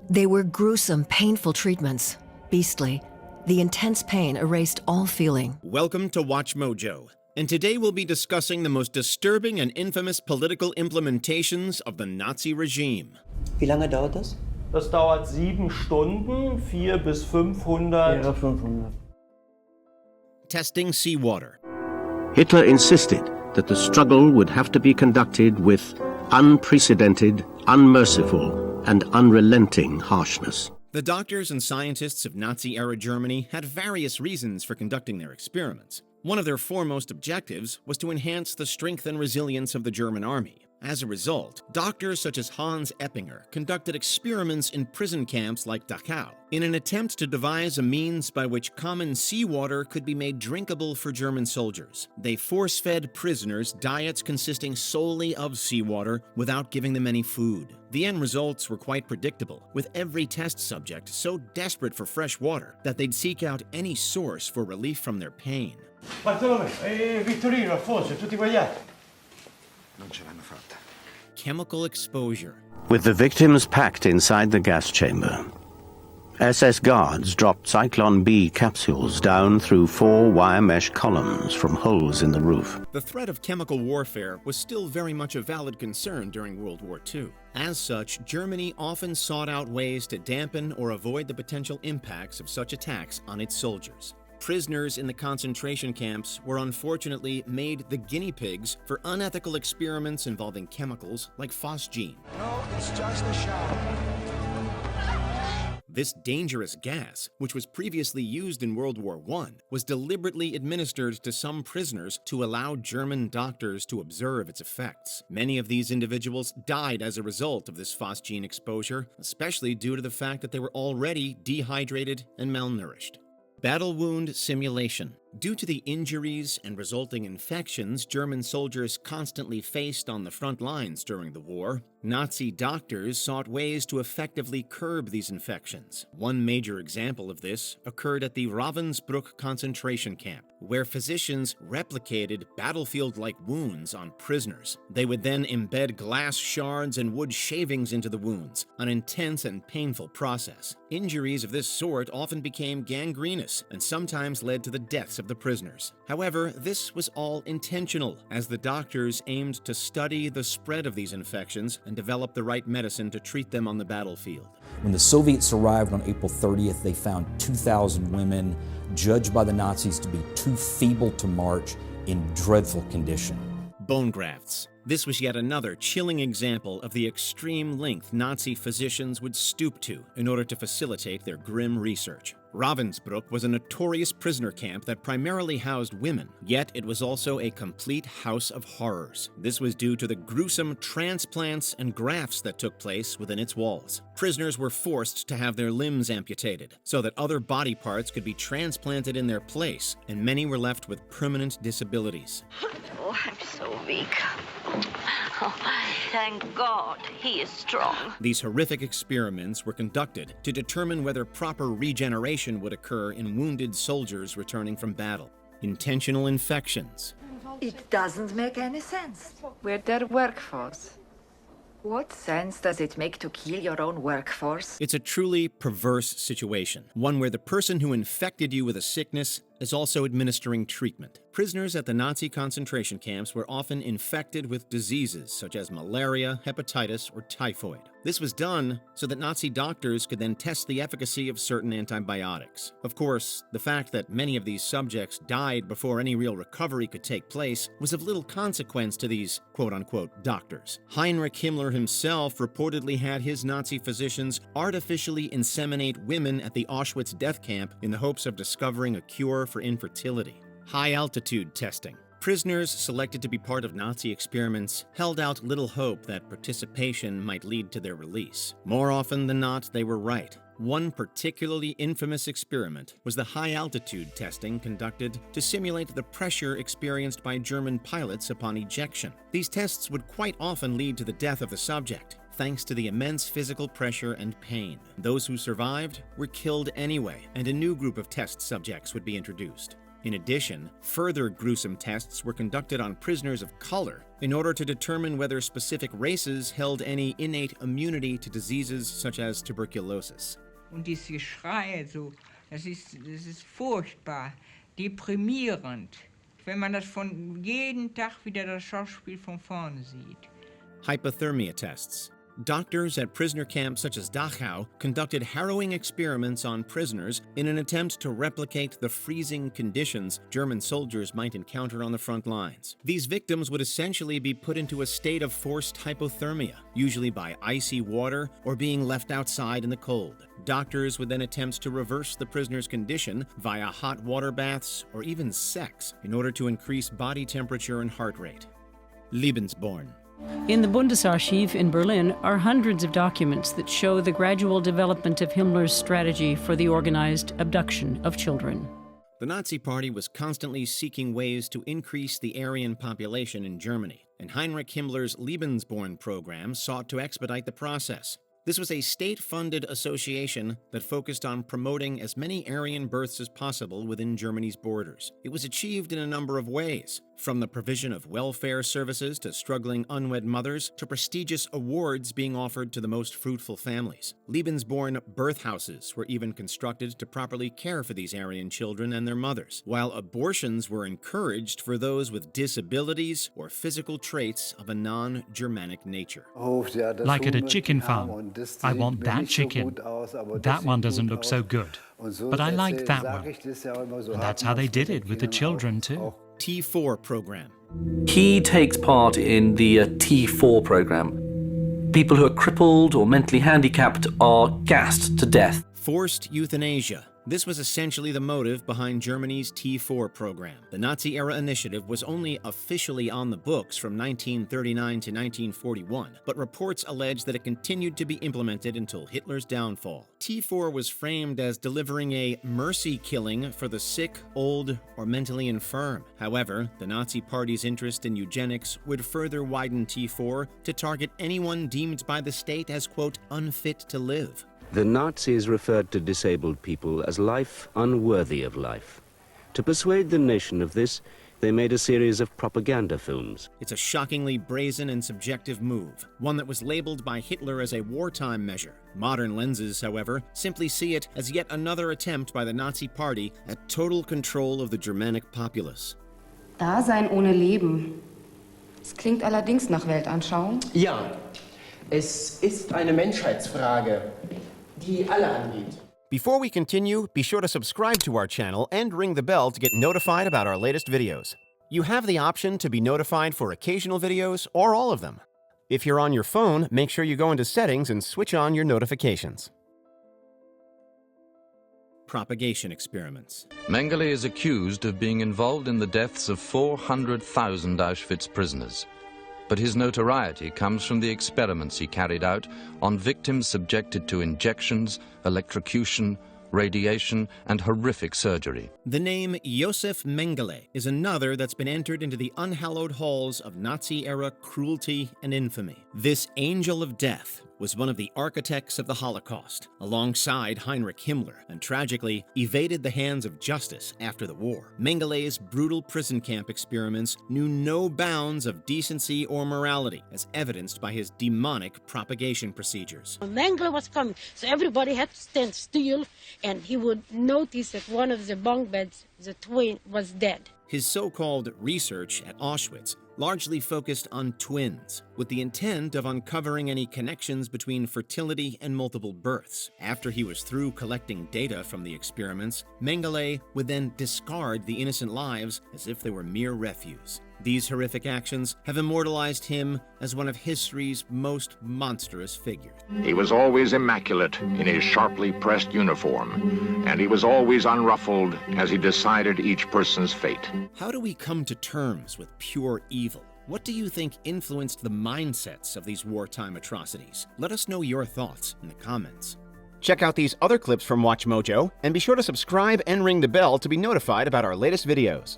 They were gruesome, painful treatments. Beastly. The intense pain erased all feeling. Welcome to WatchMojo, and today we'll be discussing the most disturbing and infamous political implementations of the Nazi regime. Wie lange dauert das? Das dauert 7 Stunden, 400 bis 500. Ja, 500. Testing Seawater. Hitler insisted that the struggle would have to be conducted with unprecedented, unmerciful, and unrelenting harshness. The doctors and scientists of Nazi-era Germany had various reasons for conducting their experiments. One of their foremost objectives was to enhance the strength and resilience of the German army. As a result, doctors such as Hans Eppinger conducted experiments in prison camps like Dachau in an attempt to devise a means by which common seawater could be made drinkable for German soldiers. They force-fed prisoners diets consisting solely of seawater without giving them any food. The end results were quite predictable, with every test subject so desperate for fresh water that they'd seek out any source for relief from their pain. Bartolomeo, Vittorino, Alfonso, tutti guagliati. Non ce l'hanno fatta. Chemical exposure. With the victims packed inside the gas chamber, SS guards dropped Cyclone B capsules down through 4 wire mesh columns from holes in the roof. The threat of chemical warfare was still very much a valid concern during World War II. As such, Germany often sought out ways to dampen or avoid the potential impacts of such attacks on its soldiers. Prisoners in the concentration camps were unfortunately made the guinea pigs for unethical experiments involving chemicals like phosgene. No, it's just a shower. This dangerous gas, which was previously used in World War I, was deliberately administered to some prisoners to allow German doctors to observe its effects. Many of these individuals died as a result of this phosgene exposure, especially due to the fact that they were already dehydrated and malnourished. Battle wound simulation. Due to the injuries and resulting infections German soldiers constantly faced on the front lines during the war, Nazi doctors sought ways to effectively curb these infections. One major example of this occurred at the Ravensbrück concentration camp, where physicians replicated battlefield-like wounds on prisoners. They would then embed glass shards and wood shavings into the wounds, an intense and painful process. Injuries of this sort often became gangrenous and sometimes led to the deaths of the prisoners. However, this was all intentional, as the doctors aimed to study the spread of these infections and develop the right medicine to treat them on the battlefield. When the Soviets arrived on April 30th, they found 2,000 women judged by the Nazis to be too feeble to march in dreadful condition. Bone grafts. This was yet another chilling example of the extreme length Nazi physicians would stoop to in order to facilitate their grim research. Ravensbrück was a notorious prisoner camp that primarily housed women, yet it was also a complete house of horrors. This was due to the gruesome transplants and grafts that took place within its walls. Prisoners were forced to have their limbs amputated so that other body parts could be transplanted in their place, and many were left with permanent disabilities. Oh, I'm so weak. Oh, thank God, he is strong. These horrific experiments were conducted to determine whether proper regeneration would occur in wounded soldiers returning from battle. Intentional infections. It doesn't make any sense. We're their workforce. What sense does it make to kill your own workforce? It's a truly perverse situation, one where the person who infected you with a sickness is also administering treatment. Prisoners at the Nazi concentration camps were often infected with diseases such as malaria, hepatitis, or typhoid. This was done so that Nazi doctors could then test the efficacy of certain antibiotics. Of course, the fact that many of these subjects died before any real recovery could take place was of little consequence to these quote-unquote doctors. Heinrich Himmler himself reportedly had his Nazi physicians artificially inseminate women at the Auschwitz death camp in the hopes of discovering a cure for infertility. High-altitude testing. Prisoners selected to be part of Nazi experiments held out little hope that participation might lead to their release. More often than not, they were right. One particularly infamous experiment was the high-altitude testing conducted to simulate the pressure experienced by German pilots upon ejection. These tests would quite often lead to the death of the subject, thanks to the immense physical pressure and pain. Those who survived were killed anyway, and a new group of test subjects would be introduced. In addition, further gruesome tests were conducted on prisoners of color in order to determine whether specific races held any innate immunity to diseases such as tuberculosis. Und dieses Geschrei, so, das ist furchtbar, deprimierend, wenn man das von jeden Tag wieder das Schauspiel von vorne sieht. Hypothermia tests. Doctors at prisoner camps such as Dachau conducted harrowing experiments on prisoners in an attempt to replicate the freezing conditions German soldiers might encounter on the front lines. These victims would essentially be put into a state of forced hypothermia, usually by icy water or being left outside in the cold. Doctors would then attempt to reverse the prisoner's condition via hot water baths or even sex in order to increase body temperature and heart rate. Lebensborn. In the Bundesarchiv in Berlin are hundreds of documents that show the gradual development of Himmler's strategy for the organized abduction of children. The Nazi Party was constantly seeking ways to increase the Aryan population in Germany, and Heinrich Himmler's Lebensborn program sought to expedite the process. This was a state-funded association that focused on promoting as many Aryan births as possible within Germany's borders. It was achieved in a number of ways, from the provision of welfare services to struggling unwed mothers to prestigious awards being offered to the most fruitful families. Lebensborn birth houses were even constructed to properly care for these Aryan children and their mothers, while abortions were encouraged for those with disabilities or physical traits of a non-Germanic nature. Like at a chicken farm. I want that chicken. That one doesn't look so good, but I like that one. And that's how they did it with the children too. T4 program. He takes part in the T4 program. People who are crippled or mentally handicapped are gassed to death. Forced euthanasia. This was essentially the motive behind Germany's T4 program. The Nazi-era initiative was only officially on the books from 1939 to 1941, but reports allege that it continued to be implemented until Hitler's downfall. T4 was framed as delivering a mercy killing for the sick, old, or mentally infirm. However, the Nazi Party's interest in eugenics would further widen T4 to target anyone deemed by the state as, quote, unfit to live. The Nazis referred to disabled people as life unworthy of life. To persuade the nation of this, they made a series of propaganda films. It's a shockingly brazen and subjective move, one that was labeled by Hitler as a wartime measure. Modern lenses, however, simply see it as yet another attempt by the Nazi Party at total control of the Germanic populace. Dasein ohne Leben. Es klingt allerdings nach Weltanschauung. Ja, es ist eine Menschheitsfrage, die alle angeht. Before we continue, be sure to subscribe to our channel and ring the bell to get notified about our latest videos. You have the option to be notified for occasional videos or all of them. If you're on your phone, make sure you go into Settings and switch on your notifications. Propagation Experiments. Mengele is accused of being involved in the deaths of 400,000 Auschwitz prisoners. But his notoriety comes from the experiments he carried out on victims subjected to injections, electrocution, radiation, and horrific surgery. The name Josef Mengele is another that's been entered into the unhallowed halls of Nazi-era cruelty and infamy. This angel of death was one of the architects of the Holocaust, alongside Heinrich Himmler, and tragically evaded the hands of justice after the war. Mengele's brutal prison camp experiments knew no bounds of decency or morality, as evidenced by his demonic propagation procedures. Mengele was coming, so everybody had to stand still, and he would notice that one of the bunk beds, the twin, was dead. His so-called research at Auschwitz largely focused on twins, with the intent of uncovering any connections between fertility and multiple births. After he was through collecting data from the experiments, Mengele would then discard the innocent lives as if they were mere refuse. These horrific actions have immortalized him as one of history's most monstrous figures. He was always immaculate in his sharply pressed uniform, and he was always unruffled as he decided each person's fate. How do we come to terms with pure evil? What do you think influenced the mindsets of these wartime atrocities? Let us know your thoughts in the comments. Check out these other clips from WatchMojo, and be sure to subscribe and ring the bell to be notified about our latest videos.